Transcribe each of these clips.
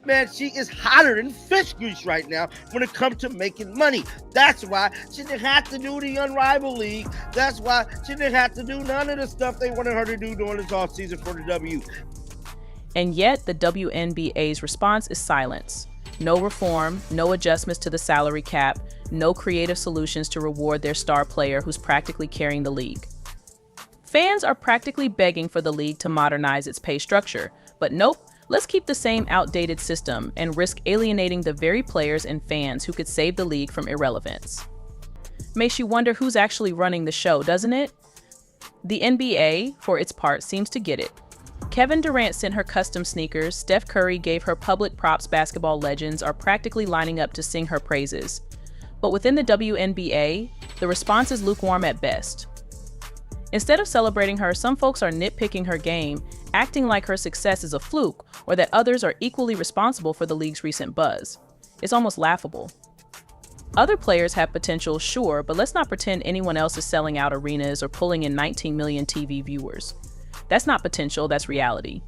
Man, she is hotter than fish grease right now when it comes to making money. That's why she didn't have to do the Unrivaled League. That's why she didn't have to do none of the stuff they wanted her to do during this offseason for the W. And yet, the WNBA's response is silence. No reform, no adjustments to the salary cap, no creative solutions to reward their star player who's practically carrying the league. Fans are practically begging for the league to modernize its pay structure, but nope. Let's keep the same outdated system and risk alienating the very players and fans who could save the league from irrelevance. Makes you wonder who's actually running the show, doesn't it? The NBA, for its part, seems to get it. Kevin Durant sent her custom sneakers, Steph Curry gave her public props, basketball legends are practically lining up to sing her praises. But within the WNBA, the response is lukewarm at best. Instead of celebrating her, some folks are nitpicking her game, acting like her success is a fluke or that others are equally responsible for the league's recent buzz. It's almost laughable. Other players have potential, sure, but let's not pretend anyone else is selling out arenas or pulling in 19 million TV viewers. That's not potential, that's reality.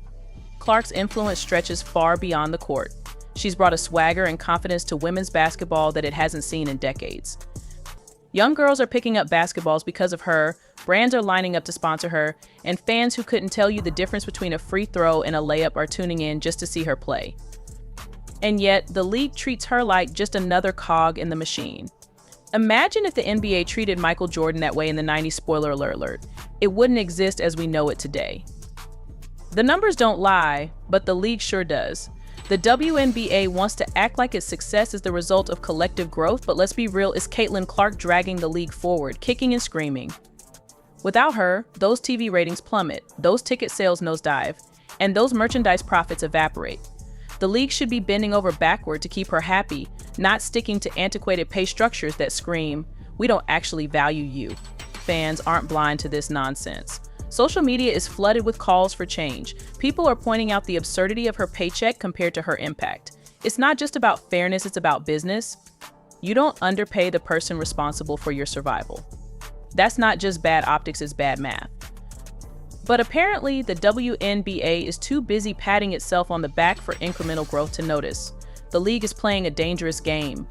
Clark's influence stretches far beyond the court. She's brought a swagger and confidence to women's basketball that it hasn't seen in decades. Young girls are picking up basketballs because of her, brands are lining up to sponsor her, and fans who couldn't tell you the difference between a free throw and a layup are tuning in just to see her play. And yet, the league treats her like just another cog in the machine. Imagine if the NBA treated Michael Jordan that way in the 90s, spoiler alert. It wouldn't exist as we know it today. The numbers don't lie, but the league sure does. The WNBA wants to act like its success is the result of collective growth, but let's be real, it's Caitlin Clark dragging the league forward, kicking and screaming. Without her, those TV ratings plummet, those ticket sales nosedive, and those merchandise profits evaporate. The league should be bending over backward to keep her happy, not sticking to antiquated pay structures that scream, "We don't actually value you." Fans aren't blind to this nonsense. Social media is flooded with calls for change. People are pointing out the absurdity of her paycheck compared to her impact. It's not just about fairness, it's about business. You don't underpay the person responsible for your survival. That's not just bad optics, it's bad math. But apparently, the WNBA is too busy patting itself on the back for incremental growth to notice. The league is playing a dangerous game.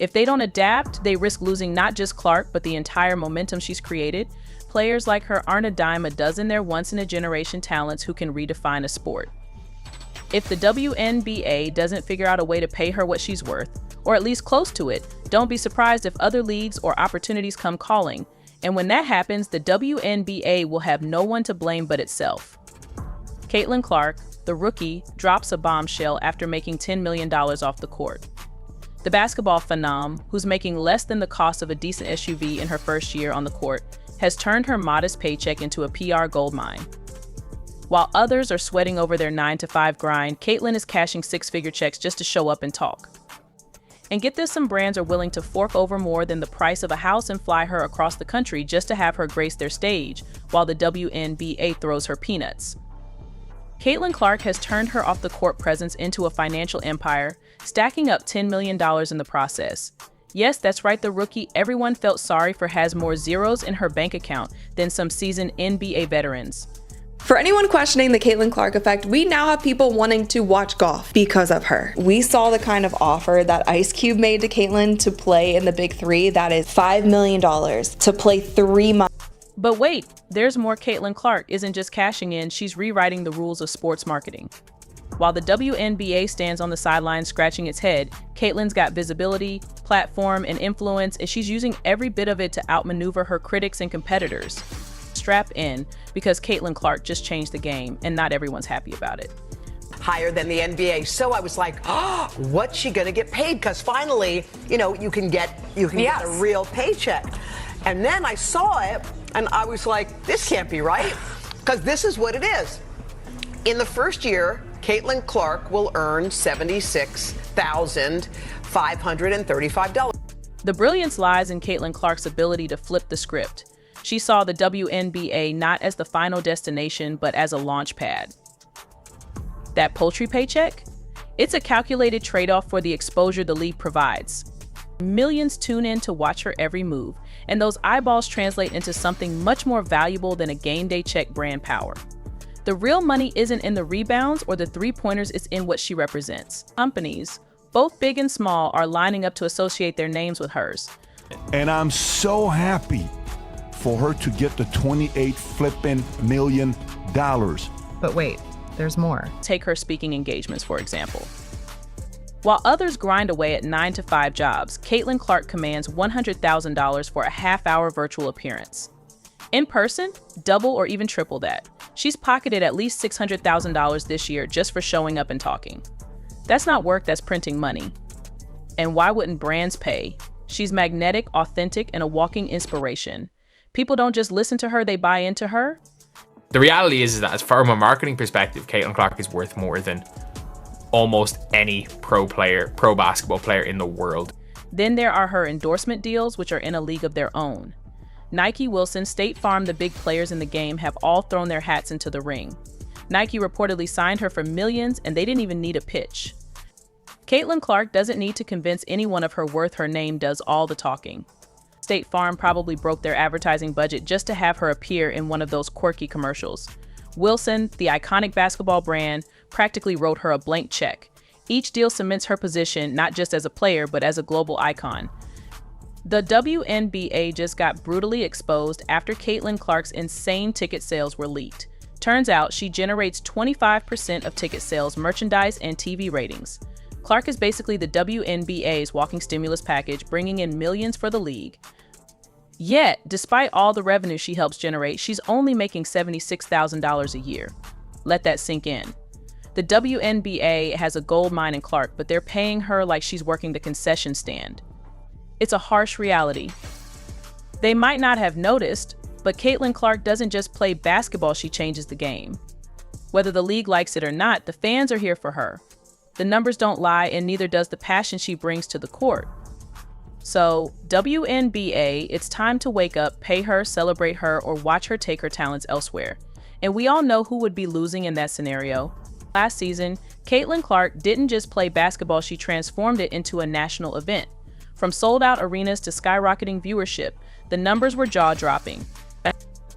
If they don't adapt, they risk losing not just Clark, but the entire momentum she's created. Players like her aren't a dime a dozen, they're once-in-a-generation talents who can redefine a sport. If the WNBA doesn't figure out a way to pay her what she's worth, or at least close to it, don't be surprised if other leagues or opportunities come calling. And when that happens, the WNBA will have no one to blame but itself. Caitlin Clark, the rookie, drops a bombshell after making $10 million off the court. The basketball phenom, who's making less than the cost of a decent SUV in her first year on the court, has turned her modest paycheck into a PR goldmine. While others are sweating over their 9-to-5 grind, Caitlin is cashing six-figure checks just to show up and talk. And get this, some brands are willing to fork over more than the price of a house and fly her across the country just to have her grace their stage, while the WNBA throws her peanuts. Caitlin Clark has turned her off-the-court presence into a financial empire, stacking up $10 million in the process. Yes, that's right, the rookie everyone felt sorry for has more zeros in her bank account than some seasoned NBA veterans. For anyone questioning the Caitlin Clark effect, we now have people wanting to watch golf because of her. We saw the kind of offer that Ice Cube made to Caitlin to play in the Big Three. That is $5 million to play 3 months. But wait, there's more. Caitlin Clark isn't just cashing in, she's rewriting the rules of sports marketing. While the WNBA stands on the sidelines scratching its head, Caitlin's got visibility, platform, and influence, and she's using every bit of it to outmaneuver her critics and competitors. Strap in, because Caitlin Clark just changed the game, and not everyone's happy about it. Higher than the NBA. So I was like, oh, what's she gonna get paid? Because finally, you can get a real paycheck. And then I saw it, and I was like, this can't be right, because this is what it is. In the first year, Caitlin Clark will earn $76,535. The brilliance lies in Caitlin Clark's ability to flip the script. She saw the WNBA not as the final destination, but as a launch pad. That poultry paycheck? It's a calculated trade-off for the exposure the league provides. Millions tune in to watch her every move, and those eyeballs translate into something much more valuable than a game day check: brand power. The real money isn't in the rebounds or the three-pointers, it's in what she represents. Companies, both big and small, are lining up to associate their names with hers. And I'm so happy for her to get the $28 million. But wait, there's more. Take her speaking engagements, for example. While others grind away at 9-to-5 jobs, Caitlin Clark commands $100,000 for a half-hour virtual appearance. In person, double or even triple that. She's pocketed at least $600,000 this year just for showing up and talking. That's not work, that's printing money. And why wouldn't brands pay? She's magnetic, authentic, and a walking inspiration. People don't just listen to her, they buy into her. The reality is that, as far from a marketing perspective, Caitlin Clark is worth more than almost any pro basketball player in the world. Then there are her endorsement deals, which are in a league of their own. Nike, Wilson, State Farm, the big players in the game have all thrown their hats into the ring. Nike reportedly signed her for millions, and they didn't even need a pitch. Caitlin Clark doesn't need to convince anyone of her worth, her name does all the talking. State Farm probably broke their advertising budget just to have her appear in one of those quirky commercials. Wilson, the iconic basketball brand, practically wrote her a blank check. Each deal cements her position not just as a player, but as a global icon. The WNBA just got brutally exposed after Caitlin Clark's insane ticket sales were leaked. Turns out she generates 25% of ticket sales, merchandise, and TV ratings. Clark is basically the WNBA's walking stimulus package, bringing in millions for the league. Yet, despite all the revenue she helps generate, she's only making $76,000 a year. Let that sink in. The WNBA has a gold mine in Clark, but they're paying her like she's working the concession stand. It's a harsh reality. They might not have noticed, but Caitlin Clark doesn't just play basketball, she changes the game. Whether the league likes it or not, the fans are here for her. The numbers don't lie, and neither does the passion she brings to the court. So, WNBA, it's time to wake up, pay her, celebrate her, or watch her take her talents elsewhere. And we all know who would be losing in that scenario. Last season, Caitlin Clark didn't just play basketball, she transformed it into a national event. From sold-out arenas to skyrocketing viewership, the numbers were jaw-dropping.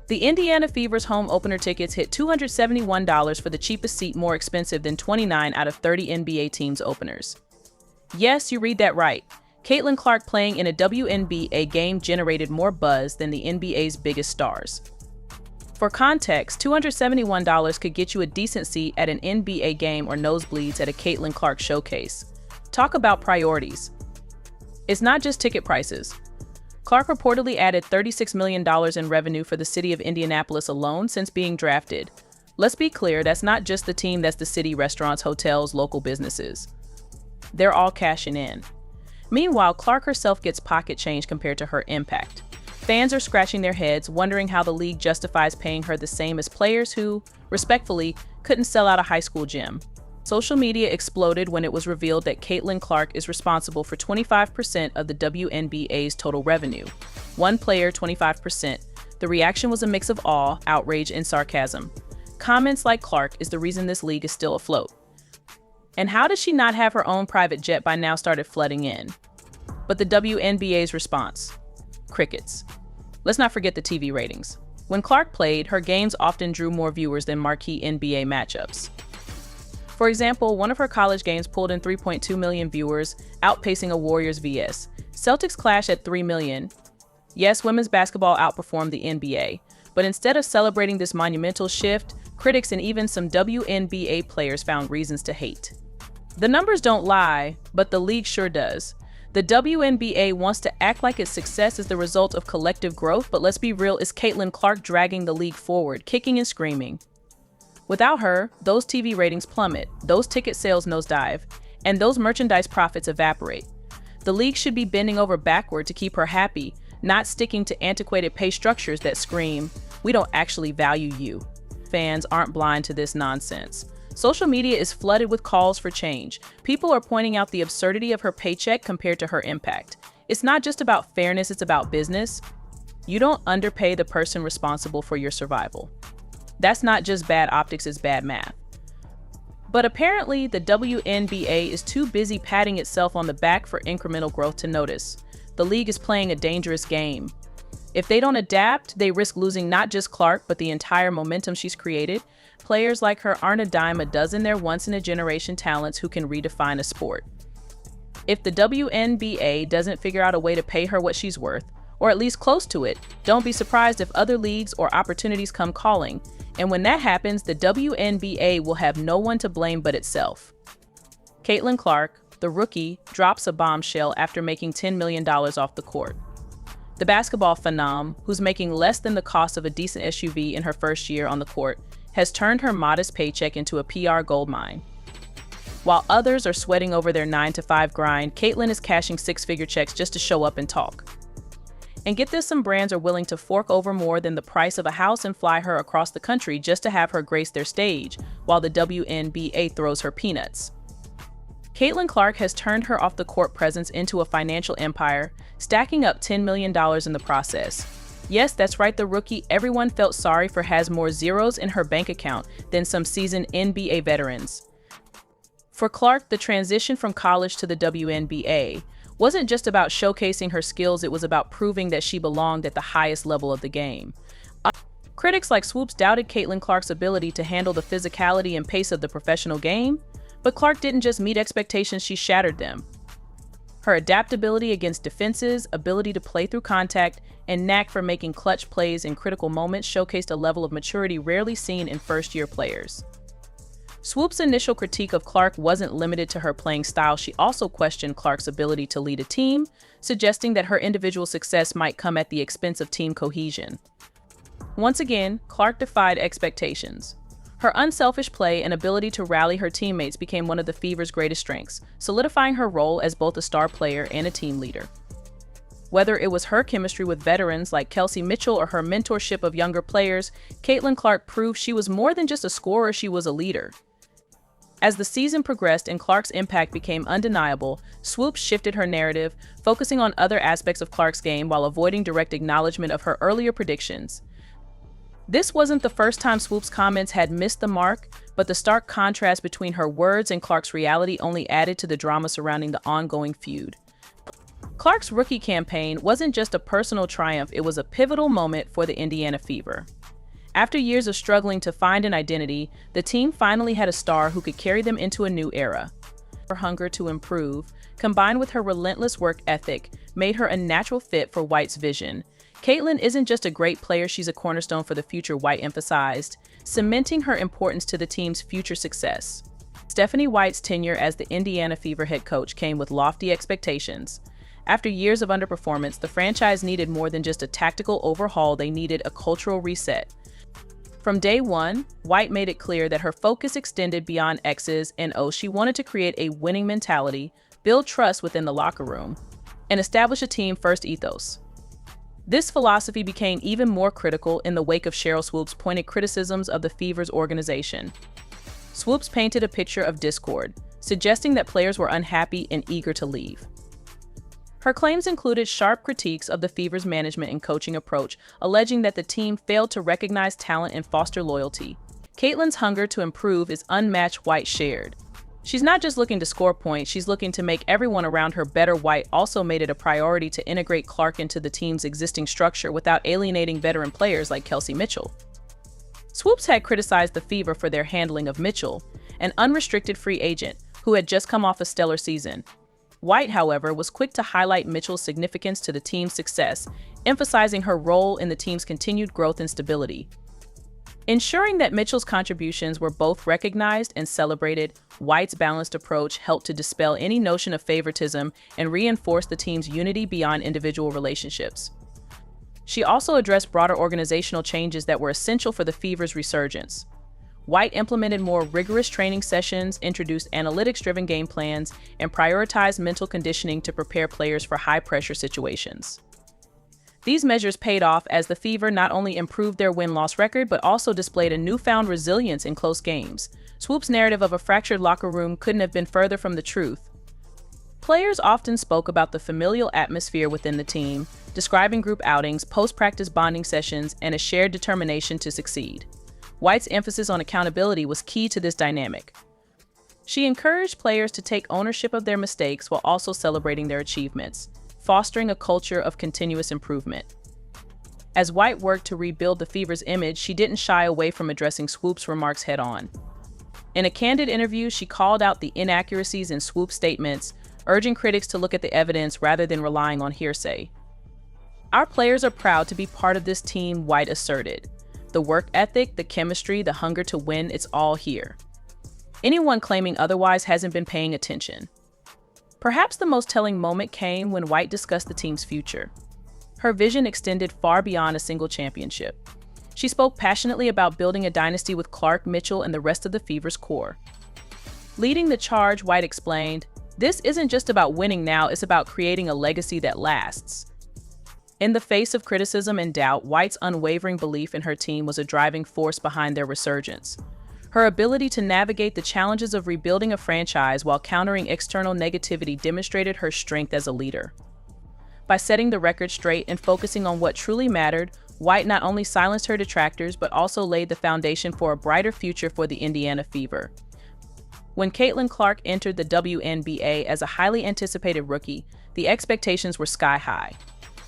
The Indiana Fever's home opener tickets hit $271 for the cheapest seat, more expensive than 29 out of 30 NBA teams' openers. Yes, you read that right. Caitlin Clark playing in a WNBA game generated more buzz than the NBA's biggest stars. For context, $271 could get you a decent seat at an NBA game or nosebleeds at a Caitlin Clark showcase. Talk about priorities. It's not just ticket prices. Clark reportedly added $36 million in revenue for the city of Indianapolis alone since being drafted. Let's be clear, that's not just the team, that's the city, restaurants, hotels, local businesses. They're all cashing in. Meanwhile, Clark herself gets pocket change compared to her impact. Fans are scratching their heads, wondering how the league justifies paying her the same as players who, respectfully, couldn't sell out a high school gym. Social media exploded when it was revealed that Caitlin Clark is responsible for 25% of the WNBA's total revenue. One player, 25%. The reaction was a mix of awe, outrage, and sarcasm. Comments like Clark is the reason this league is still afloat. And how does she not have her own private jet by now started flooding in? But the WNBA's response? Crickets. Let's not forget the TV ratings. When Clark played, her games often drew more viewers than marquee NBA matchups. For example, one of her college games pulled in 3.2 million viewers, outpacing a Warriors vs. Celtics clash at 3 million. Yes, women's basketball outperformed the NBA, but instead of celebrating this monumental shift, critics and even some WNBA players found reasons to hate. The numbers don't lie, but the league sure does. The WNBA wants to act like its success is the result of collective growth, but let's be real, it's Caitlin Clark dragging the league forward, kicking and screaming. Without her, those TV ratings plummet, those ticket sales nosedive, and those merchandise profits evaporate. The league should be bending over backward to keep her happy, not sticking to antiquated pay structures that scream, "We don't actually value you." Fans aren't blind to this nonsense. Social media is flooded with calls for change. People are pointing out the absurdity of her paycheck compared to her impact. It's not just about fairness, it's about business. You don't underpay the person responsible for your survival. That's not just bad optics, it's bad math. But apparently, the WNBA is too busy patting itself on the back for incremental growth to notice. The league is playing a dangerous game. If they don't adapt, they risk losing not just Clark, but the entire momentum she's created. players like her aren't a dime a dozen, they're once-in-a-generation talents who can redefine a sport. If the WNBA doesn't figure out a way to pay her what she's worth, or at least close to it, don't be surprised if other leagues or opportunities come calling. And when that happens, the WNBA will have no one to blame but itself. Caitlin Clark, the rookie, drops a bombshell after making $10 million off the court. The basketball phenom, who's making less than the cost of a decent SUV in her first year on the court, has turned her modest paycheck into a PR goldmine. While others are sweating over their 9-to-5 grind, Caitlin is cashing six-figure checks just to show up and talk. And get this, some brands are willing to fork over more than the price of a house and fly her across the country just to have her grace their stage, while the WNBA throws her peanuts. Caitlin Clark has turned her off-the-court presence into a financial empire, stacking up $10 million in the process. Yes, that's right, the rookie everyone felt sorry for has more zeros in her bank account than some seasoned NBA veterans. For Clark, the transition from college to the WNBA wasn't just about showcasing her skills, it was about proving that she belonged at the highest level of the game. Critics like Swoops doubted Caitlin Clark's ability to handle the physicality and pace of the professional game, but Clark didn't just meet expectations, she shattered them. Her adaptability against defenses, ability to play through contact, and knack for making clutch plays in critical moments showcased a level of maturity rarely seen in first-year players. Swoop's initial critique of Clark wasn't limited to her playing style, she also questioned Clark's ability to lead a team, suggesting that her individual success might come at the expense of team cohesion. Once again, Clark defied expectations. Her unselfish play and ability to rally her teammates became one of the Fever's greatest strengths, solidifying her role as both a star player and a team leader. Whether it was her chemistry with veterans like Kelsey Mitchell or her mentorship of younger players, Caitlin Clark proved she was more than just a scorer, she was a leader. As the season progressed and Clark's impact became undeniable, Swoops shifted her narrative, focusing on other aspects of Clark's game while avoiding direct acknowledgement of her earlier predictions. This wasn't the first time Swoops' comments had missed the mark, but the stark contrast between her words and Clark's reality only added to the drama surrounding the ongoing feud. Clark's rookie campaign wasn't just a personal triumph, it was a pivotal moment for the Indiana Fever. After years of struggling to find an identity, the team finally had a star who could carry them into a new era. Her hunger to improve, combined with her relentless work ethic, made her a natural fit for White's vision. Caitlin isn't just a great player, she's a cornerstone for the future, White emphasized, cementing her importance to the team's future success. Stephanie White's tenure as the Indiana Fever head coach came with lofty expectations. After years of underperformance, the franchise needed more than just a tactical overhaul, they needed a cultural reset. From day one, White made it clear that her focus extended beyond X's and O's. She wanted to create a winning mentality, build trust within the locker room, and establish a team-first ethos. This philosophy became even more critical in the wake of Sheryl Swoopes' pointed criticisms of the Fever's organization. Swoopes painted a picture of discord, suggesting that players were unhappy and eager to leave. Her claims included sharp critiques of the Fever's management and coaching approach, alleging that the team failed to recognize talent and foster loyalty. Caitlin's hunger to improve is unmatched, White shared. She's not just looking to score points, she's looking to make everyone around her better. White also made it a priority to integrate Clark into the team's existing structure without alienating veteran players like Kelsey Mitchell. Swoops had criticized the Fever for their handling of Mitchell, an unrestricted free agent who had just come off a stellar season. White, however, was quick to highlight Mitchell's significance to the team's success, emphasizing her role in the team's continued growth and stability. Ensuring that Mitchell's contributions were both recognized and celebrated, White's balanced approach helped to dispel any notion of favoritism and reinforce the team's unity beyond individual relationships. She also addressed broader organizational changes that were essential for the Fever's resurgence. White implemented more rigorous training sessions, introduced analytics-driven game plans, and prioritized mental conditioning to prepare players for high-pressure situations. These measures paid off as the Fever not only improved their win-loss record, but also displayed a newfound resilience in close games. Swoop's narrative of a fractured locker room couldn't have been further from the truth. Players often spoke about the familial atmosphere within the team, describing group outings, post-practice bonding sessions, and a shared determination to succeed. White's emphasis on accountability was key to this dynamic. She encouraged players to take ownership of their mistakes while also celebrating their achievements, fostering a culture of continuous improvement. As White worked to rebuild the Fever's image, she didn't shy away from addressing Swoop's remarks head-on. In a candid interview, she called out the inaccuracies in Swoop's statements, urging critics to look at the evidence rather than relying on hearsay. "Our players are proud to be part of this team," White asserted. "The work ethic, the chemistry, the hunger to win, it's all here. Anyone claiming otherwise hasn't been paying attention." Perhaps the most telling moment came when White discussed the team's future. Her vision extended far beyond a single championship. She spoke passionately about building a dynasty with Clark, Mitchell, and the rest of the Fever's core. Leading the charge, White explained, "This isn't just about winning now, it's about creating a legacy that lasts." In the face of criticism and doubt, White's unwavering belief in her team was a driving force behind their resurgence. Her ability to navigate the challenges of rebuilding a franchise while countering external negativity demonstrated her strength as a leader. By setting the record straight and focusing on what truly mattered, White not only silenced her detractors but also laid the foundation for a brighter future for the Indiana Fever. When Caitlin Clark entered the WNBA as a highly anticipated rookie, the expectations were sky high.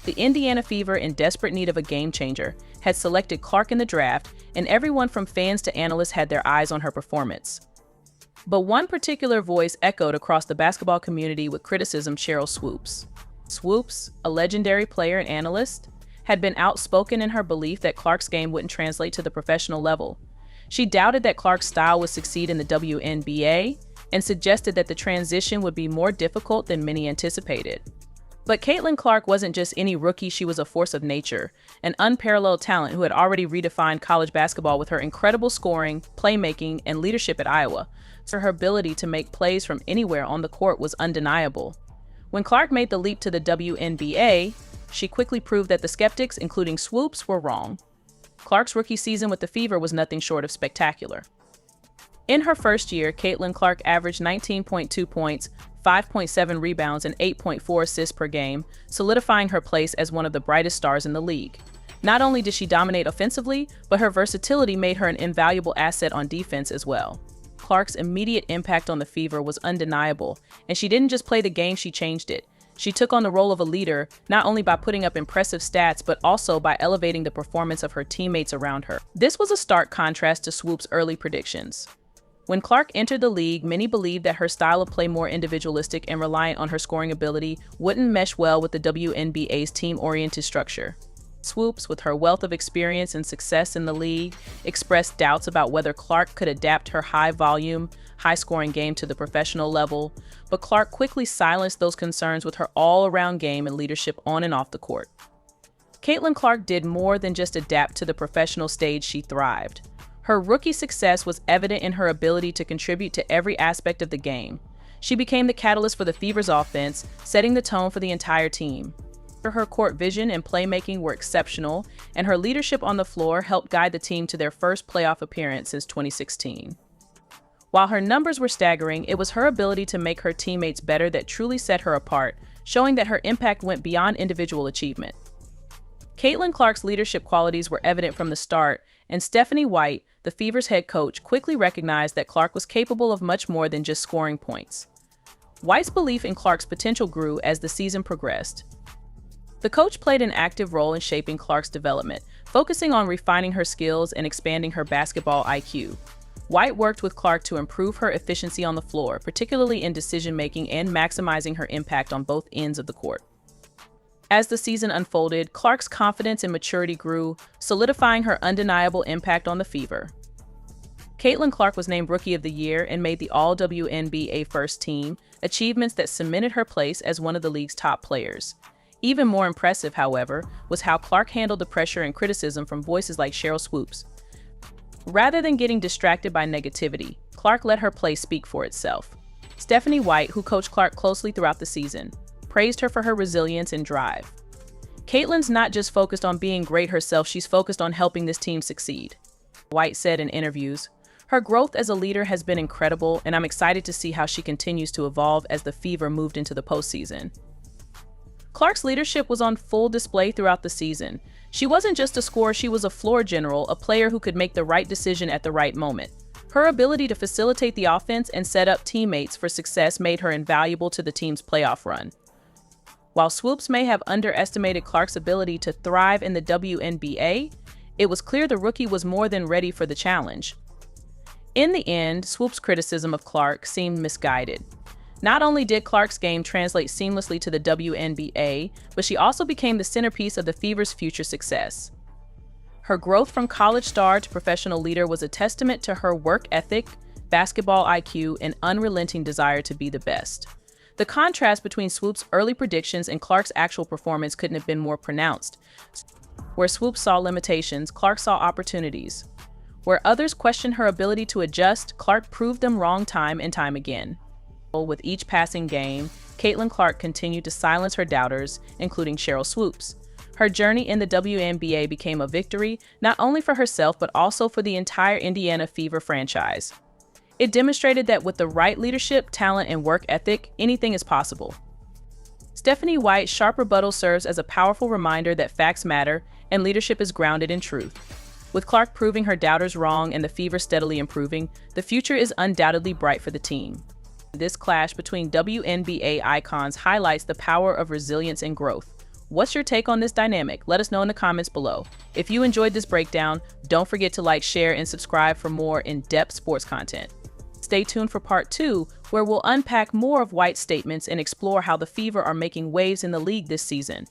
The Indiana Fever, in desperate need of a game-changer, had selected Clark in the draft, and everyone from fans to analysts had their eyes on her performance. But one particular voice echoed across the basketball community with criticism: Sheryl Swoopes. Swoopes, a legendary player and analyst, had been outspoken in her belief that Clark's game wouldn't translate to the professional level. She doubted that Clark's style would succeed in the WNBA and suggested that the transition would be more difficult than many anticipated. But Caitlin Clark wasn't just any rookie, she was a force of nature, an unparalleled talent who had already redefined college basketball with her incredible scoring, playmaking, and leadership at Iowa. So her ability to make plays from anywhere on the court was undeniable. When Clark made the leap to the WNBA, she quickly proved that the skeptics, including Swoopes, were wrong. Clark's rookie season with the Fever was nothing short of spectacular. In her first year, Caitlin Clark averaged 19.2 points, 5.7 rebounds, and 8.4 assists per game, solidifying her place as one of the brightest stars in the league. Not only did she dominate offensively, but her versatility made her an invaluable asset on defense as well. Clark's immediate impact on the Fever was undeniable, and she didn't just play the game, she changed it. She took on the role of a leader, not only by putting up impressive stats, but also by elevating the performance of her teammates around her. This was a stark contrast to Swoop's early predictions. When Clark entered the league, many believed that her style of play, more individualistic and reliant on her scoring ability, wouldn't mesh well with the WNBA's team-oriented structure. Swoopes, with her wealth of experience and success in the league, expressed doubts about whether Clark could adapt her high-volume, high-scoring game to the professional level, but Clark quickly silenced those concerns with her all-around game and leadership on and off the court. Caitlin Clark did more than just adapt to the professional stage, she thrived. Her rookie success was evident in her ability to contribute to every aspect of the game. She became the catalyst for the Fever's offense, setting the tone for the entire team. Her court vision and playmaking were exceptional, and her leadership on the floor helped guide the team to their first playoff appearance since 2016. While her numbers were staggering, it was her ability to make her teammates better that truly set her apart, showing that her impact went beyond individual achievement. Caitlin Clark's leadership qualities were evident from the start, and Stephanie White, the Fever's head coach, quickly recognized that Clark was capable of much more than just scoring points. White's belief in Clark's potential grew as the season progressed. The coach played an active role in shaping Clark's development, focusing on refining her skills and expanding her basketball IQ. White worked with Clark to improve her efficiency on the floor, particularly in decision-making and maximizing her impact on both ends of the court. As the season unfolded, Clark's confidence and maturity grew, solidifying her undeniable impact on the Fever. Caitlin Clark was named Rookie of the Year and made the All-WNBA First Team, achievements that cemented her place as one of the league's top players. Even more impressive, however, was how Clark handled the pressure and criticism from voices like Sheryl Swoopes. Rather than getting distracted by negativity, Clark let her play speak for itself. Stephanie White, who coached Clark closely throughout the season, praised her for her resilience and drive. Caitlin's not just focused on being great herself, she's focused on helping this team succeed. White said in interviews, "Her growth as a leader has been incredible, and I'm excited to see how she continues to evolve as the Fever moved into the postseason." Clark's leadership was on full display throughout the season. She wasn't just a scorer, she was a floor general, a player who could make the right decision at the right moment. Her ability to facilitate the offense and set up teammates for success made her invaluable to the team's playoff run. While Swoops may have underestimated Clark's ability to thrive in the WNBA, it was clear the rookie was more than ready for the challenge. In the end, Swoops' criticism of Clark seemed misguided. Not only did Clark's game translate seamlessly to the WNBA, but she also became the centerpiece of the Fever's future success. Her growth from college star to professional leader was a testament to her work ethic, basketball IQ, and unrelenting desire to be the best. The contrast between Swoops' early predictions and Clark's actual performance couldn't have been more pronounced. Where Swoops saw limitations, Clark saw opportunities. Where others questioned her ability to adjust, Clark proved them wrong time and time again. With each passing game, Caitlin Clark continued to silence her doubters, including Sheryl Swoops. Her journey in the WNBA became a victory, not only for herself, but also for the entire Indiana Fever franchise. It demonstrated that with the right leadership, talent, and work ethic, anything is possible. Stephanie White's sharp rebuttal serves as a powerful reminder that facts matter and leadership is grounded in truth. With Clark proving her doubters wrong and the Fever steadily improving, the future is undoubtedly bright for the team. This clash between WNBA icons highlights the power of resilience and growth. What's your take on this dynamic? Let us know in the comments below. If you enjoyed this breakdown, don't forget to like, share, and subscribe for more in-depth sports content. Stay tuned for part 2, where we'll unpack more of White's statements and explore how the Fever are making waves in the league this season.